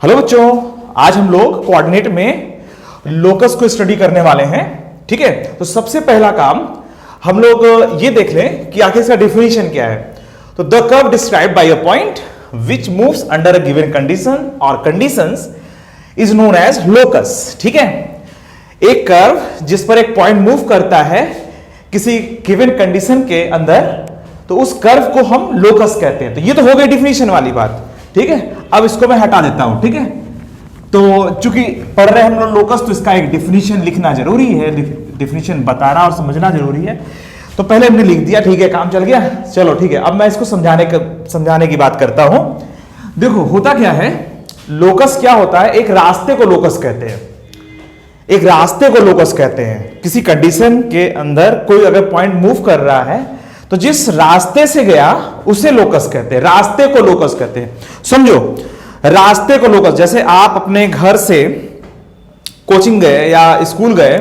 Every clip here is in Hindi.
हेलो बच्चों, आज हम लोग कोऑर्डिनेट में लोकस को स्टडी करने वाले हैं। ठीक है, तो सबसे पहला काम हम लोग ये देख लें कि आखिर इसका डेफिनेशन क्या है। तो the curve described by a point which moves under a given condition और conditions is known as locus. ठीक है, एक कर्व जिस पर एक पॉइंट मूव करता है किसी गिवन कंडीशन के अंदर, तो उस कर्व को हम लोकस कहते हैं। तो ये तो हो गई डिफिनेशन वाली बात। ठीक है, अब इसको मैं हटा देता हूं। ठीक है, तो चूंकि पढ़ रहे हैं हम लोग लोकस, तो इसका एक डिफिनेशन लिखना जरूरी है, डिफिनेशन बताना और समझना जरूरी है। तो पहले हमने लिख दिया, ठीक है, काम चल गया। चलो ठीक है, अब मैं इसको समझाने की बात करता हूं। देखो होता क्या है, लोकस क्या होता है, एक रास्ते को लोकस कहते हैं। एक रास्ते को लोकस कहते हैं। किसी कंडीशन के अंदर कोई अगर पॉइंट मूव कर रहा है तो जिस रास्ते से गया उसे लोकस कहते हैं, रास्ते को लोकस कहते हैं। समझो, रास्ते को लोकस, जैसे आप अपने घर से कोचिंग गए या स्कूल गए,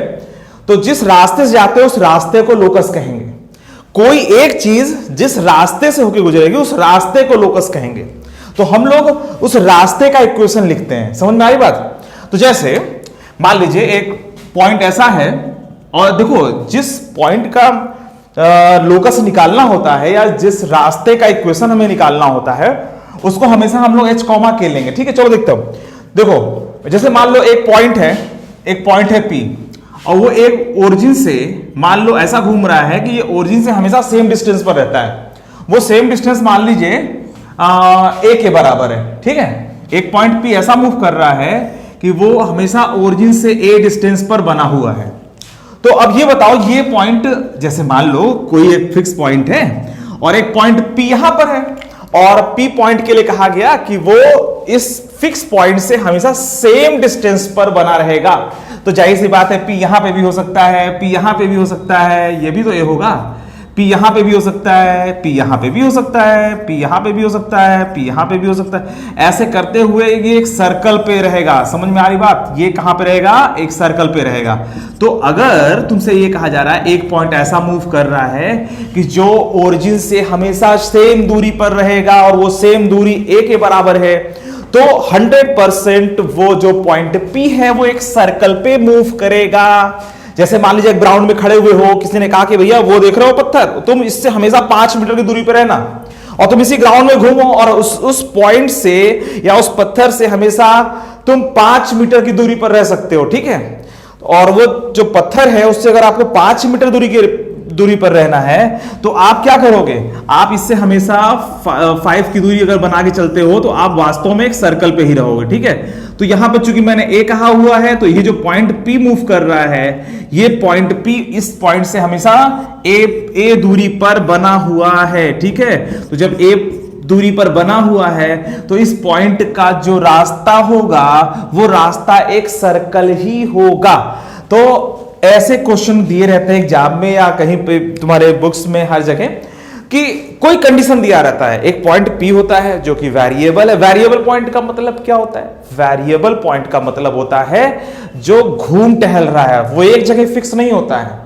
तो जिस रास्ते से जाते हो उस रास्ते को लोकस कहेंगे। कोई एक चीज जिस रास्ते से होकर गुजरेगी उस रास्ते को लोकस कहेंगे। तो हम लोग उस रास्ते का इक्वेशन लिखते हैं। समझ में आ रही बात? तो जैसे मान लीजिए एक पॉइंट ऐसा है, और देखो जिस पॉइंट का लोकस निकालना होता है या जिस रास्ते का इक्वेशन हमें निकालना होता है उसको हमेशा हम लोग एच कॉमा के लेंगे। ठीक है, चलो देखते हो। देखो जैसे मान लो एक पॉइंट है P, और वो एक ओरिजिन से मान लो ऐसा घूम रहा है कि ये ओरिजिन से हमेशा सेम डिस्टेंस पर रहता है। वो सेम डिस्टेंस मान लीजिए A के बराबर है। ठीक है, एक पॉइंट P ऐसा मूव कर रहा है कि वो हमेशा ओरिजिन से A डिस्टेंस पर बना हुआ है। तो अब ये बताओ, ये पॉइंट जैसे मान लो कोई एक फिक्स पॉइंट है और एक पॉइंट P यहां पर है, और P पॉइंट के लिए कहा गया कि वो इस फिक्स पॉइंट से हमेशा सेम डिस्टेंस पर बना रहेगा। तो जाहिर सी बात है, P यहां पे भी हो सकता है, P यहां पे भी हो सकता है, ये भी तो ये होगा। P यहां पे भी हो सकता है, P यहां पे भी हो सकता है, P यहां पे भी हो सकता है, P यहां पे भी हो सकता है। ऐसे करते हुए ये एक सर्कल पे रहेगा। समझ में आ रही बात? ये कहां पे रहेगा? एक सर्कल पे रहेगा। तो अगर तुमसे ये कहा जा रहा है एक पॉइंट ऐसा मूव कर रहा है कि जो ओरिजिन से हमेशा सेम दूरी पर रहेगा और वो सेम दूरी A के बराबर है, तो 100% वो जो पॉइंट P है वो एक सर्कल पे मूव करेगा। जैसे मान लीजिए एक ग्राउंड में खड़े हुए हो, किसी ने कहा कि भैया वो देख रहे हो पत्थर, तुम इससे हमेशा 5 मीटर की दूरी पर रहना, और तुम इसी ग्राउंड में घूमो और उस पॉइंट से या उस पत्थर से हमेशा तुम 5 मीटर की दूरी पर रह सकते हो। ठीक है, और वो जो पत्थर है उससे अगर आपको 5 मीटर दूरी पर रहना है तो आप क्या करोगे? आप इससे हमेशा 5 की दूरी अगर बना के चलते हो तो आप वास्तव में एक सर्कल पे ही रहोगे। ठीक है, तो यहां पर चूंकि मैंने A कहा हुआ है, तो ये जो पॉइंट P मूव कर रहा है, ये पॉइंट P इस पॉइंट से हमेशा A दूरी पर बना हुआ है। ठीक है, तो जब A दूरी पर बना हुआ है तो इस पॉइंट का जो रास्ता होगा वो रास्ता एक सर्कल ही होगा। तो ऐसे क्वेश्चन दिए रहते हैं एग्जाम में या कहीं पे तुम्हारे बुक्स में, हर जगह, कि कोई कंडीशन दिया रहता है। एक पॉइंट P होता है जो कि वेरिएबल है। वेरिएबल पॉइंट का मतलब क्या होता है? वेरिएबल पॉइंट का मतलब होता है जो घूम टहल रहा है, वो एक जगह फिक्स नहीं होता है।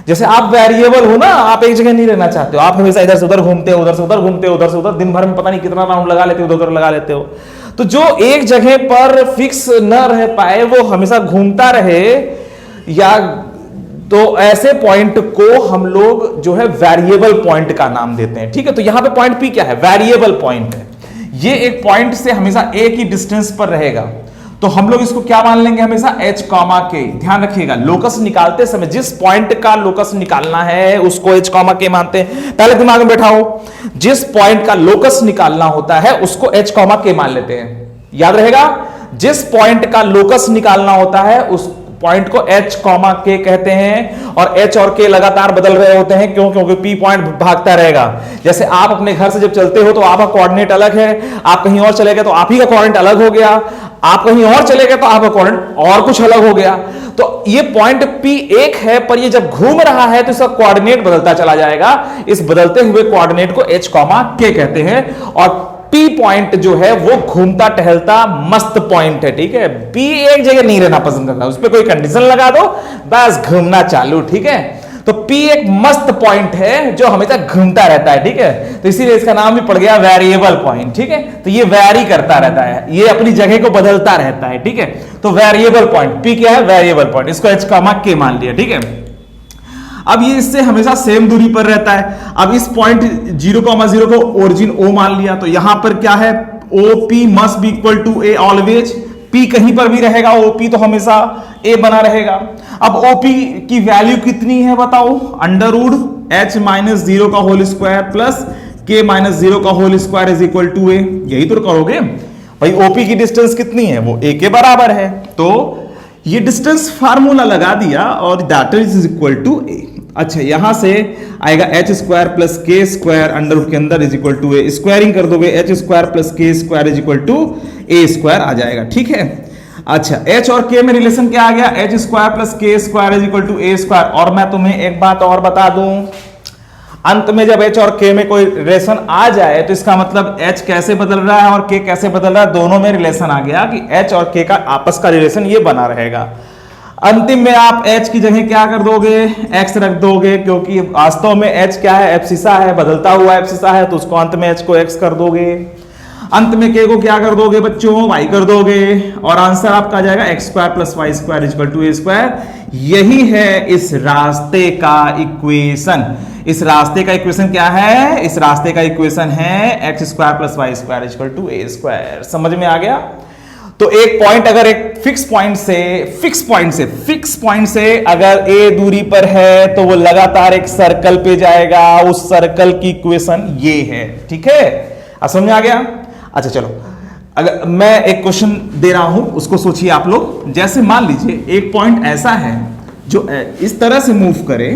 जैसे आप वेरिएबल हो ना, आप एक जगह नहीं रहना चाहते हो, आप हमेशा इधर से उधर घूमते हो, उधर से उधर घूमते हो, उधर से उधर, दिन भर में पता नहीं कितना राउंड लगा लेते हो, उधर लगा लेते हो। तो जो एक जगह पर फिक्स न रह पाए, वो हमेशा घूमता रहे, या तो ऐसे पॉइंट को हम लोग जो है वेरिएबल पॉइंट का नाम देते हैं। ठीक है, तो यहां पे पॉइंट P क्या है? वेरिएबल पॉइंट है। ये एक पॉइंट से हमेशा A की डिस्टेंस पर रहेगा, तो हम लोग इसको क्या मान लेंगे? हमेशा H कॉमा K। ध्यान रखिएगा, लोकस निकालते समय जिस पॉइंट का लोकस निकालना है उसको H कॉमा K मानते हैं। पहले दिमाग में बैठा हो, जिस पॉइंट का लोकस निकालना होता है उसको H कॉमा K मान लेते हैं। याद रहेगा, जिस पॉइंट का लोकस निकालना होता है उस पॉइंट को H कॉमा K कहते हैं, और H और K लगातार बदल रहे होते हैं। क्यों? क्योंकि P पॉइंट भागता रहेगा। जैसे आप अपने घर से जब चलते हो तो आपका कोऑर्डिनेट अलग है, आप कहीं और चले गए तो आप ही का कोऑर्डिनेट अलग हो गया, आप कहीं और चले गए तो आपका कोऑर्डिनेट और कुछ अलग हो गया। तो ये पॉइंट P एक है, पर ये जब घूम रहा है तो इसका कोऑर्डिनेट बदलता चला जाएगा। इस बदलते हुए कोऑर्डिनेट को H कॉमा K कहते हैं। और P पॉइंट जो है वो घूमता टहलता मस्त पॉइंट है। ठीक है, P एक जगह नहीं रहना पसंद करता, उस पर कोई कंडीशन लगा दो, बस घूमना चालू। ठीक है, तो P एक मस्त पॉइंट है जो हमेशा घूमता रहता है, ठीक है, तो इसीलिए इसका नाम भी पड़ गया वेरिएबल पॉइंट, ठीक है। तो ये वैरी करता रहता है, ये अपनी जगह को बदलता रहता है, ठीक है। तो वेरिएबल पॉइंट P क्या है, वेरिएबल पॉइंट, इसको h कॉमा k मान लिया, ठीक है। अब ये इससे हमेशा सेम दूरी पर रहता है। अब इस पॉइंट 0,0 को ओरिजिन O मान लिया, तो यहां पर क्या है, OP must be equal to A always. P कहीं पर भी रहेगा, OP तो हमेशा A बना रहेगा। अब OP की वैल्यू कितनी है बताओ, अंडर रूट h माइनस 0 का whole square plus k minus 0 का whole square is equal to A। यही तो करोगे भाई। OP की डिस्टेंस कितनी है, वो A के बराबर है, तो ये डिस्टेंस फार्मूला लगा दिया और that is equal to A। अच्छा, यहां से आएगा h स्क्वायर प्लस के स्क्वायर अंडर रूट के अंदर is equal to A। Squaring कर दोगे, h स्क्वायर प्लस के square is equal to A square आ जाएगा, ठीक है। अच्छा, h और k में रिलेशन क्या आ गया, h स्क्वायर प्लस के square is equal to A square. और मैं तुम्हें एक बात और बता दूं, अंत में जब h और k में कोई रिलेशन आ जाए तो इसका मतलब h कैसे बदल रहा है और k कैसे बदल रहा है, दोनों में रिलेशन आ गया कि h और k का आपस का रिलेशन ये बना रहेगा। अंतिम में आप h की जगह क्या कर दोगे, x रख दोगे, क्योंकि वास्तव में h क्या है, एब्सिसा है, बदलता हुआ एब्सिसा है, तो उसको अंत में h को x कर दोगे। अंत में k को क्या कर दोगे बच्चों, y कर दोगे, और आंसर आपका आ जाएगा x square plus Y square equal to A square. यही है इस रास्ते का इक्वेशन। इस रास्ते का इक्वेशन क्या है, इस रास्ते का इक्वेशन है x square plus Y square equal to A square. समझ में आ गया। तो एक पॉइंट अगर एक फिक्स पॉइंट से अगर A दूरी पर है तो वो लगातार एक सर्कल पे जाएगा, उस सर्कल की इक्वेशन ये है, ठीक है। अब समझ में आ गया। अच्छा चलो, अगर मैं एक क्वेश्चन दे रहा हूं उसको सोचिए आप लोग। जैसे मान लीजिए एक पॉइंट ऐसा है जो इस तरह से मूव करे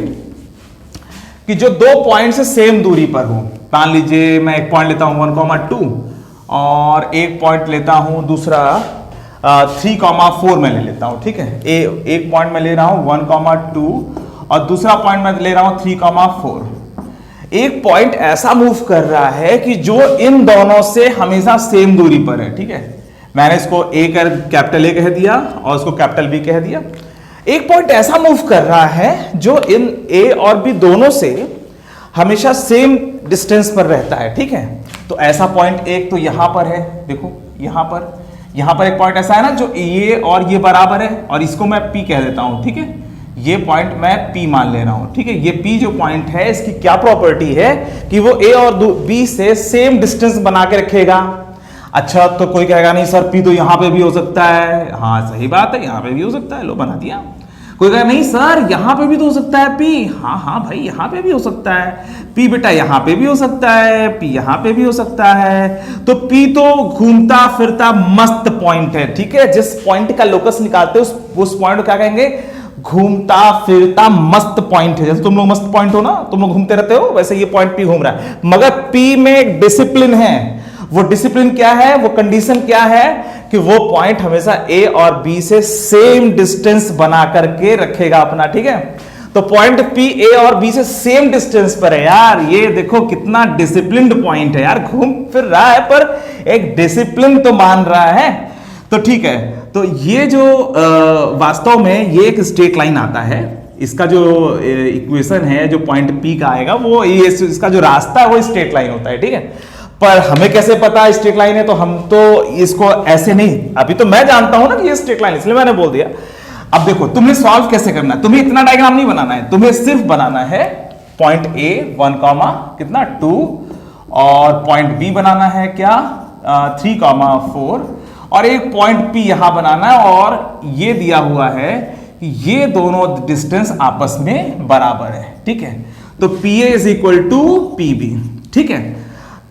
कि जो दो पॉइंट से सेम दूरी पर हो। मान लीजिए मैं एक पॉइंट लेता हूं 1,2 और एक पॉइंट लेता हूं दूसरा 3,4 में ले लेता हूं, ठीक है। एक पॉइंट में ले रहा हूं 1,2 और दूसरा पॉइंट में ले रहा हूं 3,4। एक पॉइंट ऐसा मूव कर रहा है कि जो इन दोनों से हमेशा सेम दूरी पर है, ठीक है। मैंने इसको कैपिटल A कह दिया और इसको कैपिटल B कह दिया। एक पॉइंट ऐसा मूव कर रहा है जो इन A और B दोनों से हमेशा सेम डिस्टेंस पर रहता है, ठीक है। तो ऐसा पॉइंट एक तो यहां पर है, देखो यहां पर एक पॉइंट ऐसा है ना जो ये और ये बराबर है, और इसको मैं P कह देता हूं, ठीक है। ये पॉइंट मैं P मान ले रहा हूं, ठीक है। ये P जो पॉइंट है इसकी क्या प्रॉपर्टी है कि वो A और B से सेम डिस्टेंस बना के रखेगा। अच्छा, तो कोई कहेगा नहीं सर P तो यहां पे भी हो सकता है। हाँ सही बात है, यहां पे भी हो सकता है, लो बना दिया। कोई कहेगा नहीं सर यहां पे भी तो हो सकता है P। हाँ भाई यहां पे भी हो सकता है P, बेटा यहां पे भी हो सकता है P, यहां पे भी हो सकता है। तो P तो घूमता फिरता मस्त पॉइंट है, ठीक है। जिस पॉइंट का लोकस निकालते हो उस पॉइंट को क्या कहेंगे, घूमता फिरता मस्त पॉइंट है। जैसे तुम लोग मस्त पॉइंट हो ना, तुम लोग घूमते रहते हो, वैसे ये पॉइंट P घूम रहा है। मगर P में एक डिसिप्लिन है। वो डिसिप्लिन क्या है, वो कंडीशन क्या है कि वो पॉइंट हमेशा A और B से सेम डिस्टेंस बना करके रखेगा अपना, ठीक है। तो पॉइंट P A और B से सेम डिस्टेंस पर है यार। ये देखो कितना डिसिप्लिन्ड पॉइंट है यार, घूम फिर रहा है पर एक डिसिप्लिन तो मान रहा है। तो ठीक है, तो ये जो वास्तव में ये एक स्ट्रेट लाइन आता है। इसका जो इक्वेशन है जो पॉइंट P का आएगा वो ये इसका जो रास्ता है वो स्ट्रेट लाइन होता है, ठीक है। पर हमें कैसे पता स्ट्रेट लाइन है, तो हम तो इसको ऐसे नहीं, अभी तो मैं जानता हूं ना कि ये स्ट्रेट लाइन, इसलिए मैंने बोल दिया। अब देखो तुम्हें सॉल्व कैसे करना है, तुम्हें इतना डायग्राम नहीं बनाना है, तुम्हें सिर्फ बनाना है पॉइंट A 1,2 और पॉइंट B बनाना है क्या 3,4 और एक पॉइंट P यहां बनाना है। और ये दिया हुआ है कि ये दोनों डिस्टेंस आपस में बराबर है, ठीक है। तो PA is equal to PB, ठीक है।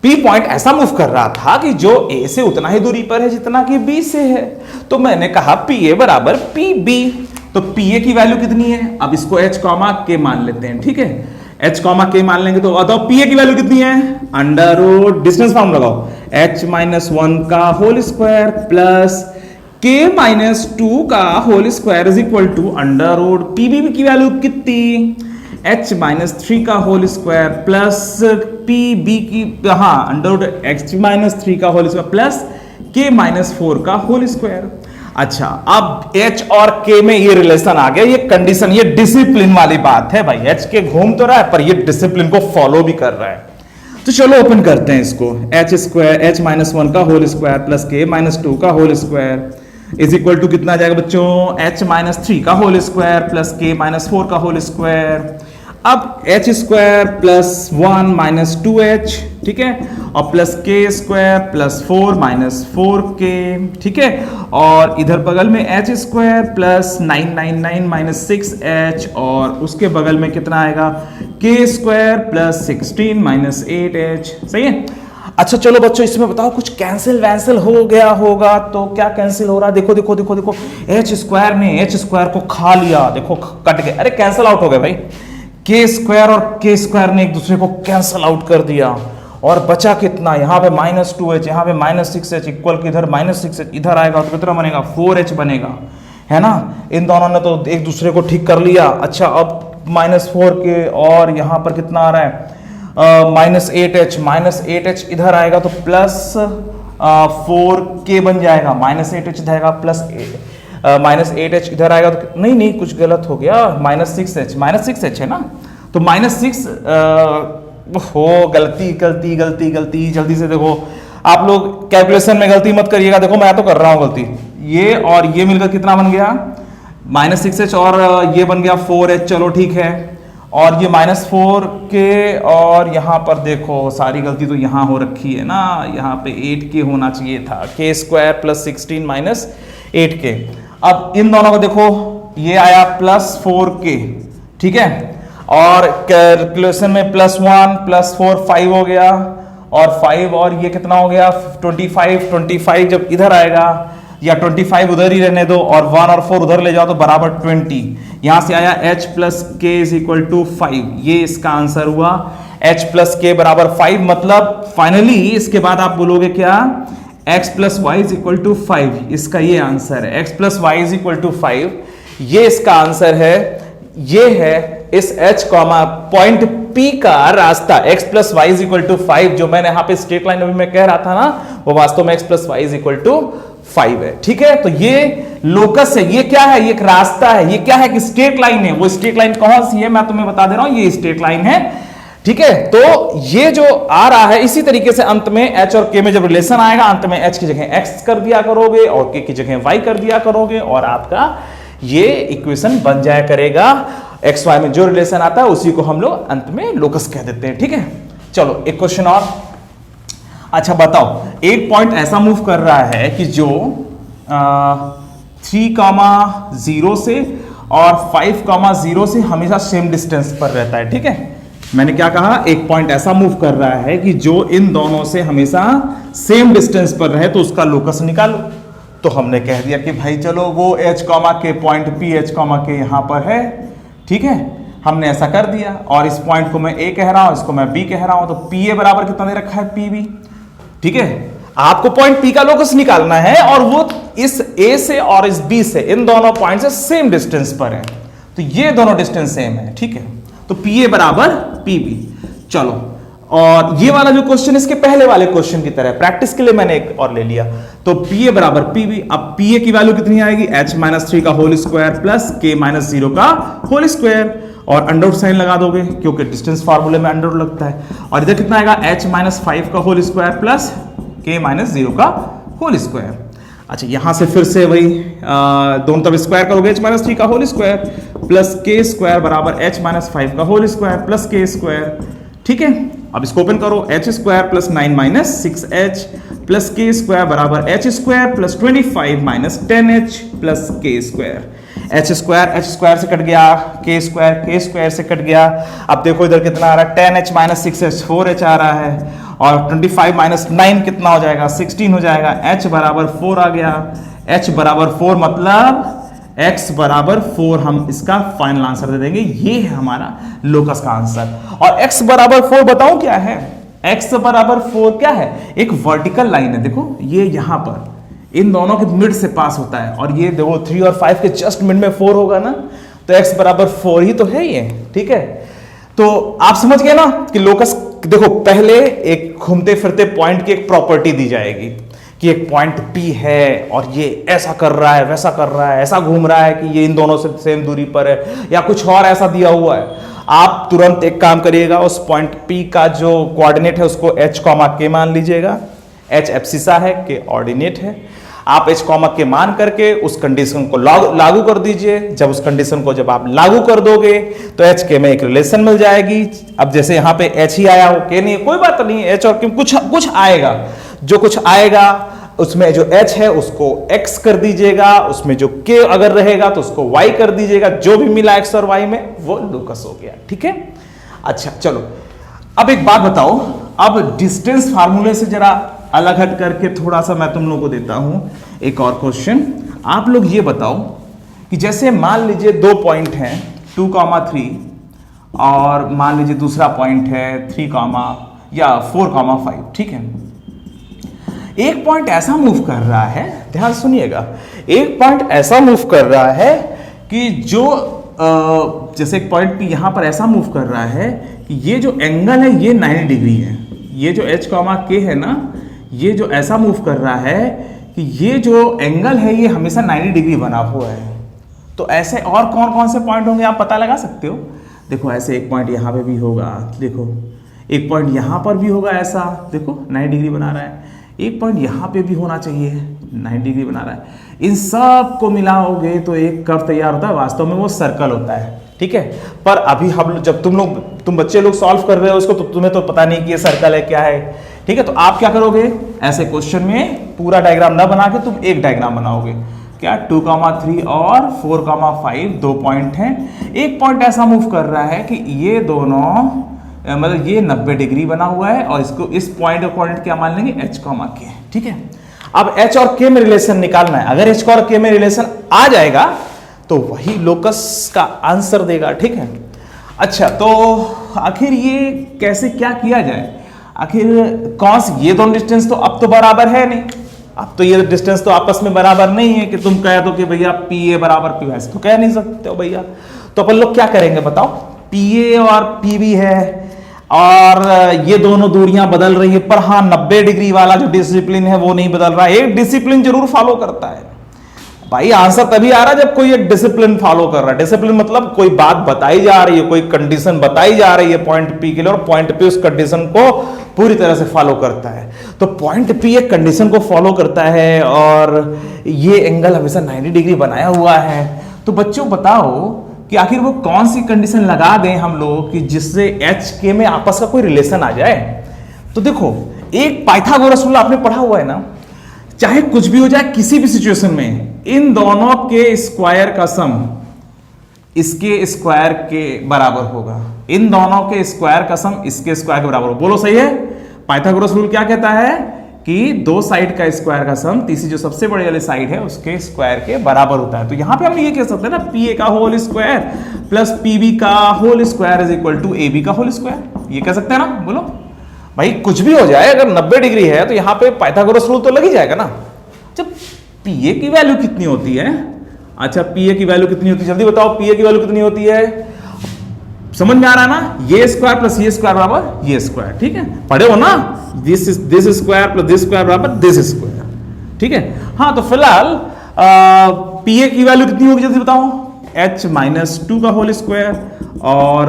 P पॉइंट ऐसा मूव कर रहा था कि जो A से उतना ही दूरी पर है जितना कि B से है। तो मैंने कहा PA बराबर PB। तो PA की वैल्यू कितनी है, अब इसको h k मान लेते हैं, ठीक है। h k मान लेंगे तो बताओ PA की वैल्यू कितनी है, अंडर रूट डिस्टेंस फॉर्म लगाओ h माइनस 1 का whole square plus k minus 2 का whole square is equal to under root PB की वैल्यू कितनी, h माइनस 3 का होल स्क्वायर प्लस PB की अंडर रूट h माइनस 3 का whole square plus k minus 4 का होल स्क्वायर। अच्छा, अब H और K में ये रिलेशन आ गया, ये कंडीशन, ये डिसिप्लिन वाली बात है भाई। H के घूम तो रहा है पर ये डिसिप्लिन को फॉलो भी कर रहा है। तो चलो ओपन करते हैं इसको। एच स्क्वायर h माइनस 1 का whole square plus k minus 2 का whole square is equal to कितना आ जाएगा बच्चों, h माइनस 3 का whole square plus k minus 4 का होल स्क्वायर। अब H square plus 1 minus 2h, ठीक है, और प्लस के स्क्वायर प्लस 4 माइनस 4k, ठीक है, और इधर बगल में H square plus 999 minus 6h, और उसके बगल में कितना आएगा, के स्क्वायर प्लस 16 माइनस 8h। सही है। अच्छा चलो बच्चों, इसमें बताओ कुछ कैंसिल वैंसिल हो गया होगा तो क्या कैंसिल हो रहा है? देखो देखो देखो देखो, एच स्क्वायर ने एच स्क्वायर को खा लिया, देखो कट गए, अरे कैंसिल आउट हो गए भाई। के स्क्वायर और के स्क्वायर ने एक दूसरे को कैंसिल आउट कर दिया और बचा कितना, यहाँ पे माइनस 2h, यहाँ पे माइनस 6h, इक्वल की इधर माइनस 6h, इधर आएगा तो कितना बनेगा, 4h बनेगा, है ना। इन दोनों ने तो एक दूसरे को ठीक कर लिया। अच्छा, अब माइनस 4k और यहाँ पर कितना आ रहा है, माइनस 8h इधर आएगा तो प्लस 4k बन जाएगा, माइनस 8h इधर आएगा प्लस माइनस 8h इधर आएगा तो नहीं कुछ गलत हो गया, माइनस 6h है ना, तो माइनस 6 हो, गलती जल्दी से देखो आप लोग, कैलकुलेशन में गलती मत करिएगा। देखो मैं तो कर रहा हूं गलती, ये और ये मिलकर कितना बन गया, माइनस 6h और ये बन गया 4h, चलो ठीक है, और ये माइनस 4k और यहाँ पर देखो सारी गलती तो यहाँ हो रखी है ना, यहाँ पे 8k होना चाहिए था, के स्क्वायर प्लस 16 माइनस 8k। अब इन दोनों को देखो, ये आया प्लस 4k, ठीक है, और कैलकुलेशन में प्लस 1 प्लस 4 5 हो गया, और 5 और ये कितना हो गया 25 जब इधर आएगा, या 25 उधर ही रहने दो और 1 और 4 उधर ले जाओ तो बराबर 20। यहां से आया h प्लस के इज इक्वल टू 5, ये इसका आंसर हुआ, h प्लस के बराबर 5। मतलब फाइनली इसके बाद आप बोलोगे क्या, x plus Y is equal to 5, इसका ये आंसर है, x plus Y is equal to 5, ये इसका आंसर है। ये है इस h कॉमा पॉइंट P का रास्ता, x plus Y is equal to 5, जो मैंने यहाँ पे स्ट्रेट लाइन अभी मैं कह रहा था ना, वो वास्तव में x plus Y is equal to 5 है, ठीक है। तो ये लोकस है, ये क्या है, ये एक रास्ता है, ये क्या है कि स्ट्रेट लाइन है। वो स्ट्रेट लाइन कौन सी है मैं तुम्हें बता दे रहा हूं, ये स्ट्रेट लाइन है, ठीक है। तो ये जो आ रहा है, इसी तरीके से अंत में h और k में जब रिलेशन आएगा, अंत में h की जगह x कर दिया करोगे और k की जगह y कर दिया करोगे, और आपका ये इक्वेशन बन जाया करेगा। एक्स वाई में जो रिलेशन आता है उसी को हम लोग अंत में लोकस कह देते हैं, ठीक है। चलो एक क्वेश्चन और। अच्छा बताओ, एक पॉइंट ऐसा मूव कर रहा है कि जो 3,0 से और 5,0 से हमेशा सेम डिस्टेंस पर रहता है, ठीक है। मैंने क्या कहा, एक पॉइंट ऐसा मूव कर रहा है कि जो इन दोनों से हमेशा सेम डिस्टेंस पर रहे, तो उसका लोकस निकालो। तो हमने कह दिया कि भाई चलो वो h के पॉइंट P h के यहां पर है, ठीक है, हमने ऐसा कर दिया, और इस पॉइंट को मैं A कह रहा हूं, इसको मैं B कह रहा हूं, तो PA बराबर कितना दे रखा है, PB, ठीक है। आपको पॉइंट P का लोकस निकालना है और वो इस A से और इस B से, इन दोनों पॉइंट से सेम डिस्टेंस पर है, तो ये दोनों डिस्टेंस सेम है, ठीक है। तो PA बराबर PB। चलो, और ये वाला जो क्वेश्चन इसके पहले वाले क्वेश्चन की तरह, प्रैक्टिस के लिए मैंने एक और ले लिया, तो PA बराबर PB। अब PA की वैल्यू कितनी आएगी, h माइनस 3 का whole square plus k minus 0 का होल स्क्वायर, और अंडर रूट साइन लगा दोगे क्योंकि डिस्टेंस फार्मूले में अंडर रूट लगता है, और इधर कितना आएगा, h माइनस 5 का whole square plus k minus 0 का होल स्क्वायर। अच्छा, यहां से फिर से वही दोनों तरफ स्क्वायर करोगे, h माइनस 3 का whole square plus k square बराबर h माइनस 5 का whole square plus k square, ठीक है। अब इसको ओपन करो, h square plus 9 minus 6h plus k square बराबर h square plus 25 minus 10h plus k square. h square से कट गया, k स्क्वायर से कट गया। अब देखो इधर कितना आ रहा है, 10h माइनस 6h 4h आ रहा है, और 25 माइनस 9 कितना हो जाएगा, 16 हो जाएगा। h बराबर 4 आ गया, h बराबर 4 मतलब x बराबर 4 हम इसका फाइनल आंसर दे देंगे। ये है हमारा लोकस का आंसर। और x बराबर 4 बताओ क्या है, x बराबर 4 क्या है, एक वर्टिकल लाइन है, देखो ये यहां पर इन दोनों के मिड से पास होता है, और ये देखो 3 और 5 के जस्ट मिड में 4 होगा ना, तो x बराबर 4 ही तो है ये, ठीक है। तो आप समझ गए ना कि लोकस, देखो पहले एक घूमते फिरते पॉइंट की एक प्रॉपर्टी दी जाएगी कि एक पॉइंट P है और ये ऐसा कर रहा है, वैसा कर रहा है, ऐसा घूम रहा है कि ये इन दोनों से सेम दूरी पर है, या कुछ और ऐसा दिया हुआ है, आप तुरंत एक काम करिएगा, उस पॉइंट P का जो कोऑर्डिनेट है उसको h, k मान लीजिएगा। h एब्सिसा है, k ऑर्डिनेट है। आप h, k मान करके उस कंडीशन को लागू कर दीजिए। जब उस कंडीशन को जब आप लागू कर दोगे तो h, k में एक रिलेशन मिल जाएगी। अब जैसे यहाँ पे h ही आया हो, k नहीं, कोई बात नहीं, h और k कुछ आएगा, जो कुछ आएगा उसमें जो h है उसको x कर दीजिएगा, उसमें जो k अगर रहेगा तो उसको y कर दीजिएगा, जो भी मिला x और y में वो लोकस हो गया। ठीक है, अच्छा चलो अब एक बात बताओ, अब डिस्टेंस फार्मूले से जरा अलग हट करके थोड़ा सा मैं तुम लोगों को देता हूं एक और क्वेश्चन। आप लोग ये बताओ कि जैसे मान लीजिए दो पॉइंट हैं 2, 3 और मान लीजिए दूसरा पॉइंट है 3, या 4, 5, ठीक है। एक पॉइंट ऐसा मूव कर रहा है, ध्यान सुनिएगा, एक पॉइंट ऐसा मूव कर रहा है कि जो जैसे एक पॉइंट P यहां पर ऐसा मूव कर रहा है कि ये जो एंगल है ये 90 डिग्री है, ये जो h, k है ना, ये जो ऐसा मूव कर रहा है कि ये जो एंगल है ये हमेशा 90 डिग्री बना हुआ है। तो ऐसे और कौन कौन से पॉइंट होंगे आप पता लगा सकते हो। देखो ऐसे एक पॉइंट यहाँ पे भी होगा, देखो एक पॉइंट यहाँ पर भी होगा ऐसा, देखो 90 डिग्री बना रहा है, एक पॉइंट यहाँ पे भी होना चाहिए 90 डिग्री बना रहा है। इन सब को मिलाओगे तो एक कर्व तैयार होता है, वास्तव में वो सर्कल होता है। ठीक है, पर अभी हम जब तुम बच्चे लोग सॉल्व कर रहे हो इसको, तो तुम्हें तो पता नहीं कि ये सर्कल है क्या है। ठीक है, तो आप क्या करोगे, ऐसे क्वेश्चन में पूरा डायग्राम ना बना के तुम एक डायग्राम बनाओगे। क्या 2, 3 और 4, 5 दो पॉइंट हैं। एक पॉइंट ऐसा मूव कर रहा है कि ये दोनों मतलब ये 90 डिग्री बना हुआ है और इसको इस पॉइंट और पॉइंट क्या मान लेंगे, h, k। ठीक है, अब h और k में रिलेशन निकालना है। अगर h और k में रिलेशन आ जाएगा तो वही लोकस का आंसर देगा। ठीक है, अच्छा तो आखिर ये कैसे क्या किया जाए, आखिर कॉस ये दोनों डिस्टेंस तो अब तो बराबर है नहीं, अब तो ये डिस्टेंस तो आपस में बराबर नहीं है कि तुम कह दो कि भैया PA बराबर P, ऐसे तो कह नहीं सकते हो भैया। तो अपन लोग क्या करेंगे बताओ, PA और PB है और ये दोनों दूरियां बदल रही है, पर हाँ 90 डिग्री वाला जो डिसिप्लिन है वो नहीं बदल रहा है। एक डिसिप्लिन जरूर फॉलो करता है भाई, आंसर तभी आ रहा है जब कोई एक डिसिप्लिन फॉलो कर रहा है। डिसिप्लिन मतलब कोई बात बताई जा रही है, कोई कंडीशन बताई जा रही है पॉइंट P के लिए, और पॉइंट P उस कंडीशन को पूरी तरह से फॉलो करता है। तो पॉइंट P एक कंडीशन को फॉलो करता है और ये एंगल हमेशा 90 डिग्री बनाया हुआ है। तो बच्चों बताओ कि आखिर वो कौन सी कंडीशन लगा दें हम लोग कि जिससे h, k में आपस का कोई रिलेशन आ जाए। तो देखो एक पाइथागोरस रूल आपने पढ़ा हुआ है ना, चाहे कुछ भी हो जाए किसी भी सिचुएशन में, इन दोनों के स्क्वायर का सम इसके स्क्वायर के बराबर होगा, इन दोनों के स्क्वायर का सम इसके स्क्वायर के बराबर होगा। बोलो सही है। पाइथागोरस रूल क्या कहता है कि दो साइड का स्क्वायर का सम तीसरी जो सबसे बड़ी वाली साइड है उसके स्क्वायर के बराबर होता है। तो यहां पे हम ये कह सकते हैं ना, PA का होल स्क्वायर प्लस PB का whole square is equal to AB का होल स्क्वायर, ये कह सकते हैं ना। बोलो भाई कुछ भी हो जाए, अगर 90 डिग्री है तो यहां पे पाइथागोरस रूल तो लग ही जाएगा ना। जब PA की वैल्यू कितनी होती है, अच्छा PA की वैल्यू कितनी होती है, जल्दी बताओ PA की वैल्यू कितनी होती है, समझ में आ रहा है ना, ये स्क्वायर प्लस ये स्क्वायर बराबर ये स्क्वायर। ठीक है, पढ़े हो ना, this square plus this square बराबर दिस स्क्वायर। ठीक है, हाँ तो फिलहाल PA की वैल्यू कितनी होगी जल्दी बताओ, h माइनस 2 का होल स्क्वायर और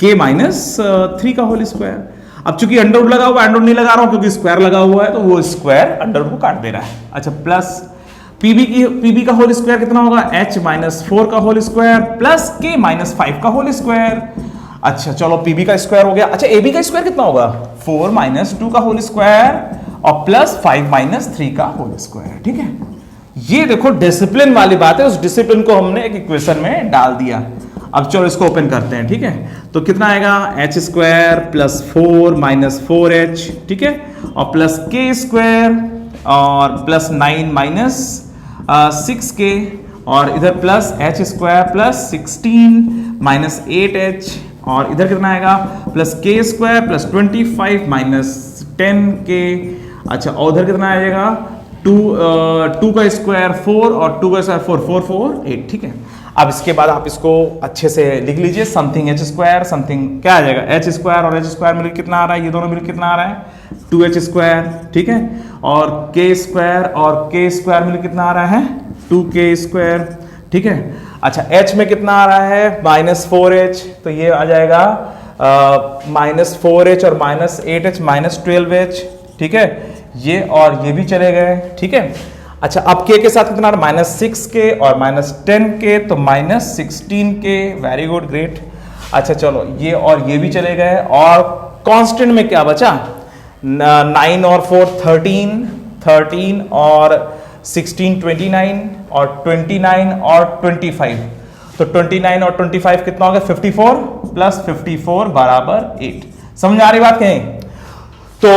k माइनस 3 का होल स्क्वायर। अब चूंकि अंडरवुड लगा हुआ, अंडरवुड नहीं लगा रहा हूं क्योंकि स्क्वायर लगा हुआ है, तो वो स्क्वायर अंडरवुड को काट दे रहा है। अच्छा प्लस PB का होल स्क्वायर कितना होगा, h माइनस 4 का whole square plus k minus 5 का होल स्क्वायर। अच्छा चलो PB का स्क्वायर हो गया। अच्छा AB का स्क्वायर कितना होगा, 4 माइनस 2 का होल स्क्वायर और प्लस 5 माइनस 3 का होल स्क्वायर। ठीक है, ये देखो डिसिप्लिन वाली बात है, उस डिसिप्लिन को हमने एक इक्वेशन में डाल दिया। अब चलो इसको ओपन करते हैं। ठीक है, तो कितना आएगा, h square plus 4 minus 4h, ठीक है, और प्लस k स्क्वायर और प्लस 9 माइनस 6k और इधर plus h square plus 16 minus 8h और इधर कितना आएगा, plus k square plus 25 minus 10k। अच्छा और उधर कितना आएगा, 2 का स्क्वायर 4 और 2 का स्क्वायर 4 4 4 8। ठीक है, अब इसके बाद आप इसको अच्छे से लिख लीजिए, समथिंग एच स्क्वायर, समथिंग क्या आ जाएगा, एच स्क्वायर और एच स्क्वायर मिलकर कितना आ रहा है, ये दोनों मिलकर कितना आ रहा है 2h स्क्वायर, ठीक है, और k स्क्वायर और k स्क्वायर मिलकर कितना आ रहा है 2k स्क्वायर, ठीक है। अच्छा h में कितना आ रहा है -4h, तो ये आ जाएगा -4h और -8h -12h, ठीक है, ये और ये भी चले गए, ठीक है। अच्छा अब k के साथ कितना -6k और -10k, तो -16k, वेरी गुड, ग्रेट। अच्छा चलो ये और ये भी चले गए, और कांस्टेंट में क्या बचा, 9 और 4 13 और 16 29 और 29 और 25, तो 29 और 25 कितना हो गया 54 प्लस 54 बराबर 8। समझ आ रही बात कहीं, तो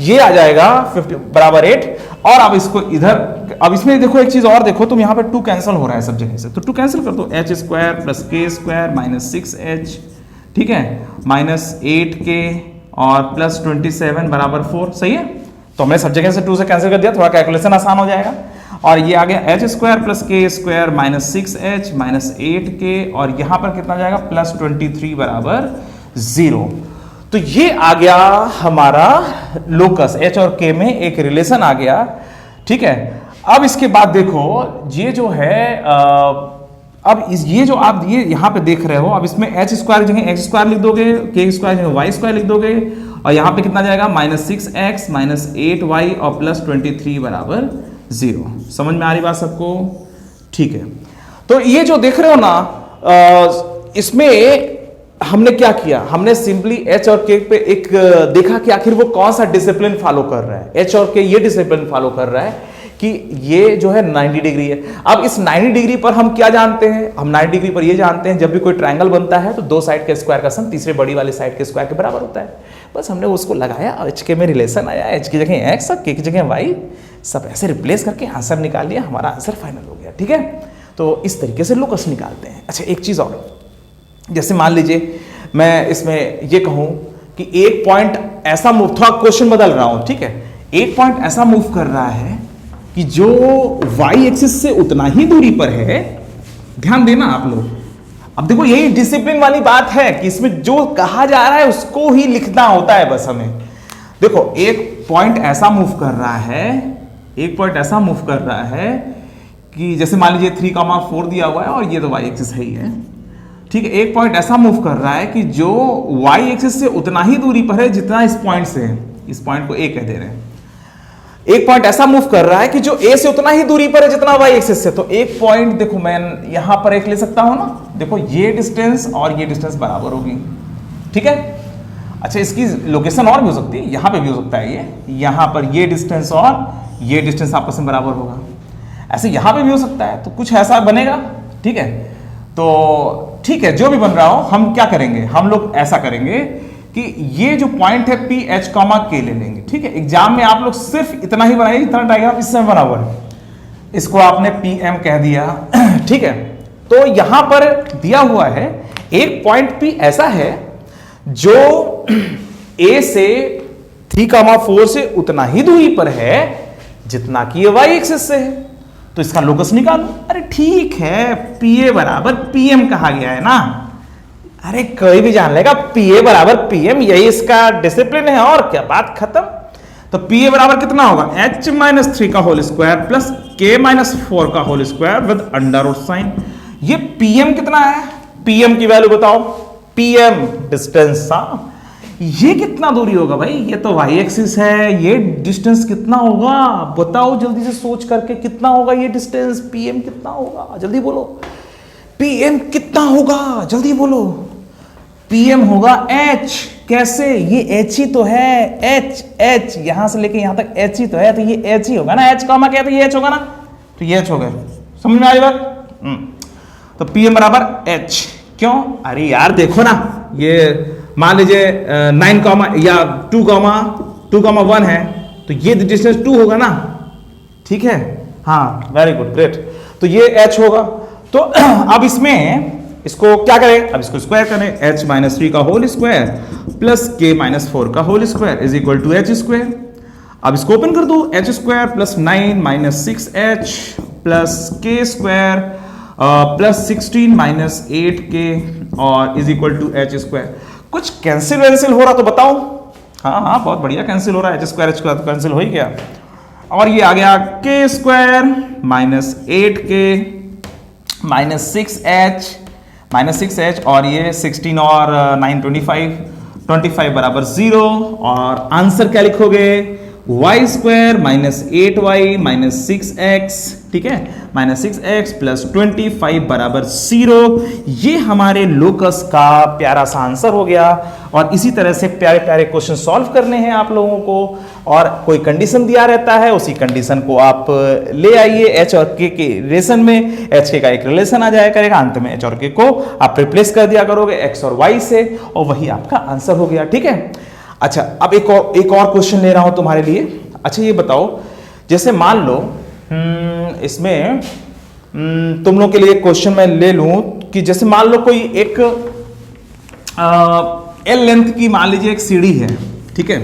ये आ जाएगा 50 बराबर 8। और अब इसको इधर, अब इसमें देखो एक चीज और देखो, तुम यहां पे 2 कैंसिल हो रहा है सब जगह से, तो 2 कैंसिल कर दो, h square plus k square -6h, ठीक है, -8k और प्लस 27 बराबर 4, सही है। तो हमने सब जगह से 2 से कैंसिल कर दिया, थोड़ा कैलकुलेशन आसान हो जाएगा। और ये आ गया h square plus k square -6h -8k, और यहां पर कितना जाएगा +23 बराबर 0। तो ये आ गया हमारा लोकस, h और k में एक रिलेशन आ गया, ठीक है। अब इसके बाद देखो ये जो है ये जो आप ये यहां पे देख रहे हो, अब इसमें h स्क्वायर की जगह x स्क्वायर लिख दोगे, k स्क्वायर की जगह y स्क्वायर लिख दोगे, और यहां पे कितना जाएगा -6x -8y और +23 बराबर 0। समझ में आ रही बात सबको, ठीक है। तो ये जो देख रहे हो ना, इसमें हमने क्या किया, हमने सिंपली h और k पे एक देखा कि आखिर वो कौन सा डिसिप्लिन फॉलो कर रहा है। h और k ये डिसिप्लिन फॉलो कर रहा है कि ये जो है 90 डिग्री है। अब इस 90 डिग्री पर हम क्या जानते हैं, हम 90 डिग्री पर ये जानते हैं जब भी कोई ट्रायंगल बनता है तो 2 साइड के स्क्वायर का सम तीसरे बड़ी वाले साइड के स्क्वायर के बराबर होता है। बस हमने उसको लगाया, h के में रिलेशन आया, h की जगह x और k की जगह y, सब ऐसे रिप्लेस करके आंसर निकाल लिया, हमारा आंसर फाइनल हो गया, ठीक है। तो इस तरीके से लोकस निकालते हैं। अच्छा एक चीज और, जैसे मान लीजिए मैं इसमें ये कहूं कि एक पॉइंट ऐसा मूव, थोड़ा क्वेश्चन बदल रहा हूं, ठीक है, एक पॉइंट ऐसा मूव कर रहा है कि जो y एक्सिस से उतना ही दूरी पर है। ध्यान देना आप लोग, अब देखो यही डिसिप्लिन वाली बात है कि इसमें जो कहा जा रहा है उसको ही लिखना होता है बस हमें। देखो एक पॉइंट ऐसा मूव कर रहा है, एक पॉइंट ऐसा मूव कर रहा है कि जैसे मान लीजिए 3,4 दिया हुआ है और ये तो y एक्सिस है ही है, ठीक है। एक पॉइंट ऐसा मूव कर रहा है कि जो y एक्सिस से उतना ही दूरी पर है जितना इस पॉइंट से है, इस पॉइंट को a कह दे रहे हैं। एक पॉइंट ऐसा मूव कर रहा है कि जो a से उतना ही दूरी पर है जितना y एक्सिस से। तो एक पॉइंट देखो मैं यहां पर एक ले सकता हूं ना, देखो ये डिस्टेंस और ये डिस्टेंस बराबर होगी, ठीक है। अच्छा इसकी लोकेशन और भी हो सकती है, यहां पे भी हो सकता है, ये यहां पर ये डिस्टेंस और ये डिस्टेंस आपस में बराबर होगा, ऐसे यहां पे भी हो सकता है। तो कुछ ऐसा बनेगा, ठीक है। तो ठीक है, जो भी बन रहा हो हम क्या करेंगे, हम लोग ऐसा करेंगे कि ये जो पॉइंट है पी एच कॉमा के ले लेंगे, ठीक है। एग्जाम में आप लोग सिर्फ इतना ही बनाइए जितना डायग्राम इस समय बना हुआ है, इसको आपने पी एम कह दिया, ठीक है। तो यहां पर दिया हुआ है एक पॉइंट पी ऐसा है जो ए से 3,4 से उतना ही दूरी पर है जितना कि ये y एक्सिस से है। तो इसका लोकस निकालो। अरे ठीक है, पीए बराबर पीएम कहा गया है ना, अरे कोई भी जान लेगा पीए बराबर पीएम, यही इसका डिसिप्लिन है और क्या, बात खत्म। तो पीए बराबर कितना होगा, h - 3 का होल स्क्वायर प्लस k - 4 का whole square with under root sign. ये पीएम कितना है, पीएम की वैल्यू बताओ, पीएम डिस्टेंस, ये कितना दूरी होगा भाई, ये तो y एक्सिस है, ये डिस्टेंस कितना होगा बताओ जल्दी से सोच करके, कितना होगा ये डिस्टेंस, पीएम कितना होगा जल्दी बोलो, पीएम कितना होगा जल्दी बोलो। पीएम होगा h, कैसे, ये h ही तो है, h यहां से लेके यहां तक h ही तो है, तो ये h ही होगा ना, h कॉमा क्या है तो ये h होगा ना, तो ये h हो गया। समझ में आ रही बात। तो पीएम बराबर h, क्यों, अरे यार देखो ना, ये मान लीजिए 9 कॉमा या 2,1 है तो ये डिस्टेंस 2 होगा ना, ठीक है, हाँ वेरी गुड ग्रेट। तो ये h होगा। तो अब इसमें इसको क्या करें, अब इसको स्क्वायर करें, h - 3 का होल स्क्वायर प्लस k - 4 का whole square is equal to h square. अब इसको ओपन कर दो, h square plus 9 - 6h plus k square plus 16 minus 8k और is equal to H square. कुछ कैंसिल वैंसिल हो रहा तो बताओ। हाँ हाँ बहुत बढ़िया कैंसिल हो रहा है, एच स्क्वायर तो कैंसिल हो ही गया। और ये आ गया के square minus 8k minus 6h और ये 16 और 9 25 बराबर 0। और आंसर क्या लिखोगे, Y square minus 8y minus 6x, ठीक है, माइनस 6x प्लस 25 बराबर 0। ये हमारे लोकस का प्यारा सा आंसर हो गया। और इसी तरह से प्यारे प्यारे क्वेश्चन सॉल्व करने हैं आप लोगों को, और कोई कंडीशन दिया रहता है, उसी कंडीशन को आप ले आइए। एच और के रिलेशन में एच के का एक रिलेशन आ जाया करेगा, अंत में एच और के को आप रिप्लेस कर दिया करोगे एक्स और वाई से, और वही आपका आंसर हो गया। ठीक है, अच्छा अब एक और क्वेश्चन ले रहा हूं तुम्हारे लिए। अच्छा ये बताओ, जैसे मान लो इसमें तुम लोग के लिए क्वेश्चन मैं ले लूं कि जैसे मान लो कोई एक एल लेंथ की मान लीजिए एक सीढ़ी है, ठीक है,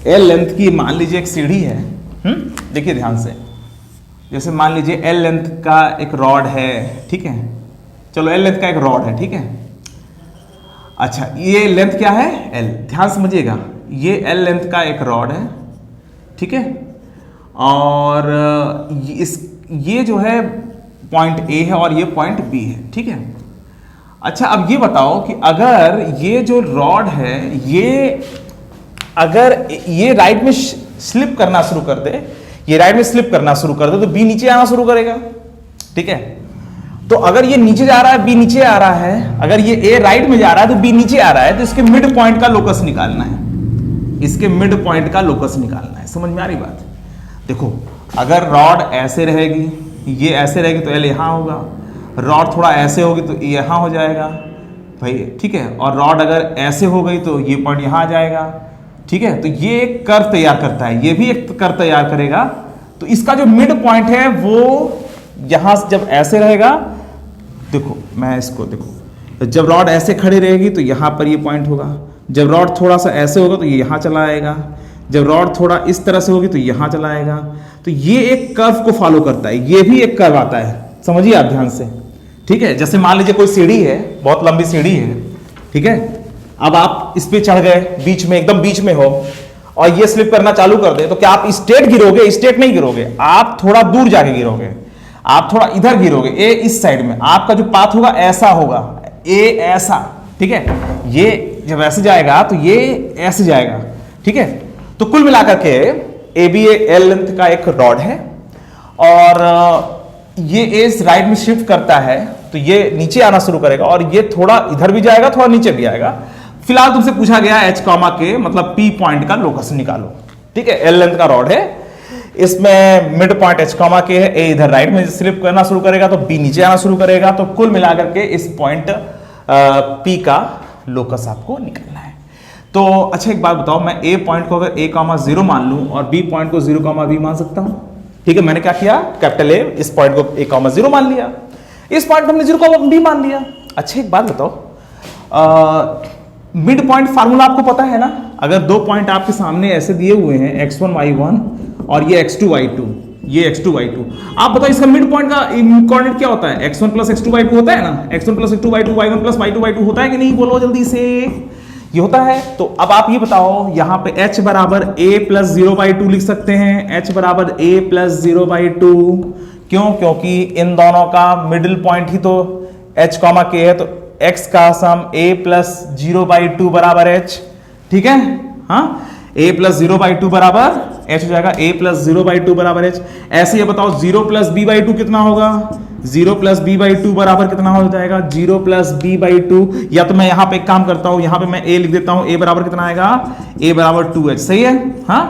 एल लेंथ की मान लीजिए एक सीढ़ी है। देखिए ध्यान से, जैसे मान लीजिए एल लेंथ का एक रॉड है, ठीक है, चलो एल लेंथ का एक रॉड है, ठीक है। अच्छा ये लेंथ क्या है, एल, ध्यान समझिएगा, ये एल लेंथ का एक रॉड है, ठीक है, और ये जो है पॉइंट ए है और ये पॉइंट बी है, ठीक है। अच्छा अब ये बताओ कि अगर ये जो रॉड है ये अगर ये राइट में स्लिप करना शुरू कर दे, ये राइट में स्लिप करना शुरू कर दे तो बी नीचे आना शुरू करेगा, ठीक है। तो अगर ये नीचे जा रहा है, बी नीचे आ रहा है, अगर ये ए राइट में जा रहा है तो बी नीचे आ रहा है, तो इसके मिड पॉइंट का लोकस निकालना है, इसके मिड पॉइंट का लोकस निकालना है। समझ में आ रही बात? देखो अगर रॉड ऐसे रहेगी, ये ऐसे रहेगी तो एल यहां होगा, रॉड थोड़ा ऐसे होगी तो यहां हो जाएगा भाई, ठीक है, और रॉड अगर ऐसे हो गई तो ये पॉइंट यहां आ जाएगा, ठीक है। तो ये एक कर्व तैयार करता है, ये भी एक कर्व तैयार करेगा। तो इसका जो मिड पॉइंट है वो यहां जब ऐसे रहेगा, देखो मैं इसको देखो, जब रॉड ऐसे खड़ी रहेगी तो यहां पर ये पॉइंट होगा, जब रॉड थोड़ा सा ऐसे होगा तो ये यहां चला आएगा, जब रॉड थोड़ा इस तरह से होगी तो यहां चला आएगा। तो ये एक कर्व को फॉलो करता है, ये भी एक कर्व आता है, समझिए आप ध्यान से, ठीक है। जैसे मान लीजिए कोई सीढ़ी है, बहुत लंबी सीढ़ी है, ठीक है, अब आप इस पे चढ़ गए, बीच में एकदम बीच में हो और ये स्लिप करना चालू कर दे, तो क्या आप स्ट्रेट गिरोगे? स्ट्रेट नहीं गिरोगे, आप थोड़ा दूर जाके गिरोगे, आप थोड़ा इधर गिरोगे, ए इस साइड में, आपका जो पाथ होगा ऐसा होगा, ए ऐसा, ठीक है, ये जब ऐसे जाएगा तो ये ऐसे जाएगा, ठीक है। तो कुल मिलाकर के ए बी एल लेंथ का एक रॉड है और ये एज राइट में शिफ्ट करता है तो ये नीचे आना शुरू करेगा और ये थोड़ा इधर भी जाएगा, थोड़ा नीचे भी आएगा। फिलहाल तुमसे पूछा गया एच कॉमा के मतलब पी पॉइंट का लोकस निकालो, ठीक है। एल लेंथ का रॉड है, इसमें मिड पॉइंट एच कॉमा के है, ए इधर राइट में स्लिप करना शुरू करेगा तो बी नीचे आना शुरू करेगा। तो कुल मिलाकर के इस पॉइंट पी का लोकस आपको निकालना है। तो अच्छा एक बात बताओ, मैं ए पॉइंट को अगर ए कॉमा 0 मान लूं और बी पॉइंट को 0 कॉमा बी मान सकता हूं, ठीक है। मैंने क्या किया, कैपिटल ए इस पॉइंट को ए कॉमा 0 मान लिया, इस पॉइंट को हमने 0 कॉमा बी मान लिया। अच्छा एक बात बताओ, मिड पॉइंट फार्मूला आपको पता है ना, अगर दो पॉइंट आपके सामने ऐसे दिए हुए हैं x1 y1 और ये x2 y2, ये x2 y2, आप बताओ इसका मिड पॉइंट का कोऑर्डिनेट क्या होता है? x1 प्लस x2 y2 होता है ना, x1 plus x2 y2 y1 plus y2 y2 होता है कि नहीं? बोलो जल्दी से, ये होता है। तो अब आप ये बताओ, यहां पे h बराबर a प्लस 0/2 लिख सकते हैं, h बराबर a प्लस 0/2, क्यों? क्योंकि इन दोनों का मिडिल पॉइंट ही तो h कॉमा k है, तो x का सम a प्लस 0/2 बराबर h, ठीक है, हाँ, a प्लस 0/2 बराबर h हो जाएगा, a प्लस 0/2 बराबर h। ऐसे ये बताओ 0 प्लस b/2 कितना होगा? 0 प्लस b/2 बराबर कितना हो जाएगा? 0 प्लस b/2। या तो मैं यहां पे एक काम करता हूं, यहां पे मैं a लिख देता हूं, a बराबर कितना आएगा? a बराबर 2h, सही है, हाँ।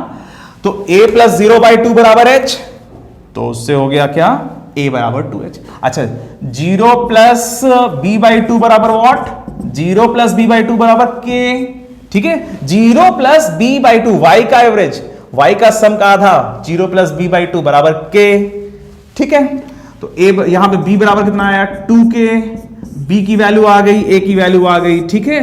तो a प्लस 0/2 बराबर h, तो उससे हो गया क्या? a बराबर 2h। अच्छा 0 प्लस b/2 बराबर व्हाट? 0 प्लस b/2 बराबर k, ठीक है। 0 प्लस b/2 y का एवरेज, y का सम का आधा, 0 प्लस b/2 बराबर k, ठीक है। तो a यहां पे b बराबर कितना आया? 2k, b की वैल्यू आ गई, a की वैल्यू आ गई, ठीक है।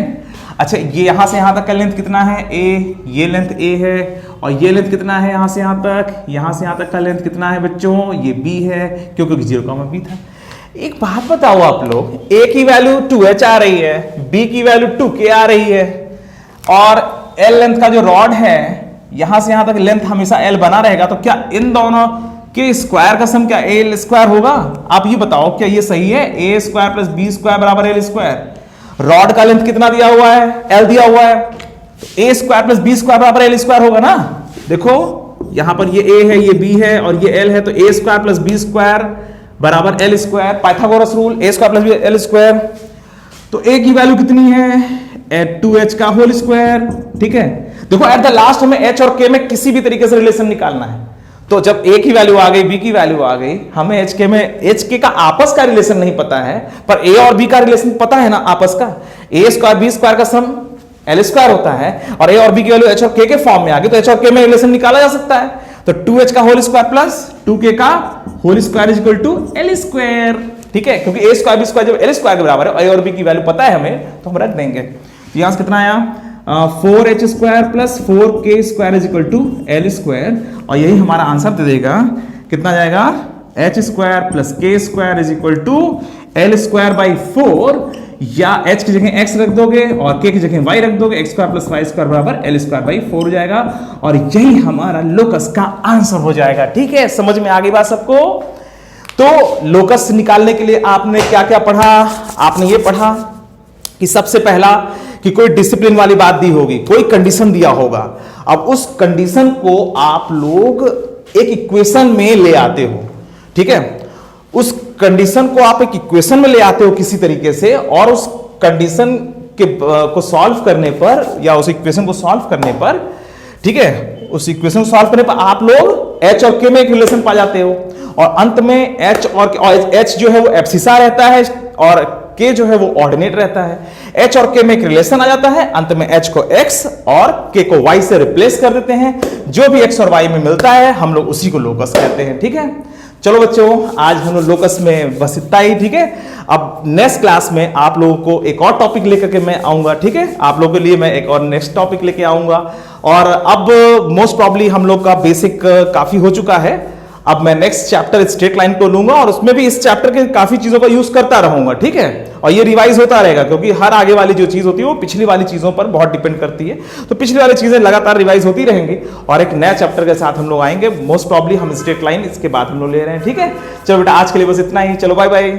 अच्छा ये यहां से यहां तक का लेंथ कितना है? a, ये लेंथ a है, और ये लेंथ कितना है यहां से यहां तक? यहां से यहां तक का लेंथ कितना है बच्चों? ये b है, क्योंकि 0 कॉमा b था। एक बात बताओ आप लोग, a की वैल्यू 2h आ रही है, b की वैल्यू 2k आ रही है, और l लेंथ का जो रॉड है यहां से यहां तक लेंथ हमेशा l बना रहेगा, तो क्या इन दोनों के स्क्वायर का सम क्या a स्क्वायर होगा? आप ये बताओ क्या ये सही है? a square plus b square बराबर l स्क्वायर। रॉड का लेंथ कितना दिया हुआ है? l दिया हुआ है, तो a square plus b square बराबर l स्क्वायर होगा ना। देखो यहां पर ये a है, ये b है और ये l है, तो a square plus b square बराबर l square, Pythagoras rule, a square plus l square. तो a की वैल्यू कितनी है? 2h का होल स्क्वायर। ठीक है, देखो एट द लास्ट हमें h और k में किसी भी तरीके से रिलेशन निकालना है। तो जब a की वैल्यू आ गई, b की वैल्यू आ गई, हमें hk में hk का आपस का रिलेशन नहीं पता है, पर a और b का रिलेशन पता है ना आपस का। a स्क्वायर b स्क्वायर का सम l स्क्वायर होता है, और a और b की वैल्यू h और k के फॉर्म में आ गई, तो h और k में रिलेशन निकाला जा सकता है। तो 2h का होल स्क्वायर प्लस 2k का whole square is equal to l square. ठीक है, क्योंकि a स्क्वायर b स्क्वायर जब l स्क्वायर के बराबर है, a और b की वैल्यू पता है हमें, तो हम रख देंगे। तो यहां से कितना आया? 4h square plus 4k square is equal to l square, और यही हमारा आंसर दे देगा। कितना जाएगा? h square plus k square is equal to l square by 4, या h की जगह x रख दोगे और k की जगह y रख दोगे, x square plus y square बराबर l स्क्वायर बाई 4 हो जाएगा, और यही हमारा लोकस का आंसर हो जाएगा। ठीक है, समझ में आ गई बात सबको? तो लोकस निकालने के लिए आपने क्या क्या पढ़ा? आपने ये पढ़ा कि सबसे पहला कि कोई डिसिप्लिन वाली बात दी होगी, कोई कंडीशन दिया होगा, अब उस कंडीशन को आप लोग एक इक्वेशन में ले आते हो। ठीक है, उस कंडीशन को आप एक इक्वेशन में ले आते हो किसी तरीके से, और उस कंडीशन के को सॉल्व करने पर, या उस इक्वेशन को सॉल्व करने पर, ठीक है, उस इक्वेशन को सॉल्व करने पर आप लोग h और k में एक रिलेशन पा जाते हो, और अंत में h और h जो है वो एब्सिसा रहता है, और k जो है वो ऑर्डिनेट रहता है। h और k में एक रिलेशन आ जाता है, अंत में h को x और k को y से रिप्लेस कर देते हैं, जो भी x और y में मिलता है हम लोग उसी को लोकस कहते हैं। ठीक है, चलो बच्चों, आज हम लोग लोकस में बस इतना ही। ठीक है, अब नेक्स्ट क्लास में आप लोगों को एक और टॉपिक लेकर के मैं आऊंगा। ठीक है, आप लोगों के लिए मैं एक और नेक्स्ट टॉपिक लेके आऊंगा, और अब मोस्ट प्रॉब्ली हम लोग का बेसिक काफी हो चुका है। अब मैं नेक्स्ट चैप्टर स्ट्रेट लाइन को लूंगा, और उसमें भी इस चैप्टर के काफी चीजों का यूज करता रहूंगा। ठीक है, और ये रिवाइज होता रहेगा, क्योंकि हर आगे वाली जो चीज होती है वो पिछली वाली चीजों पर बहुत डिपेंड करती है, तो पिछली वाली चीजें लगातार रिवाइज होती रहेंगी, और एक नया चैप्टर के साथ हम लोग आएंगे। मोस्ट प्रॉब्ली हम स्ट्रेट लाइन इसके बाद हम लोग ले रहे हैं। ठीक है, चलो बेटा आज के लिए बस इतना ही, चलो बाय बाय।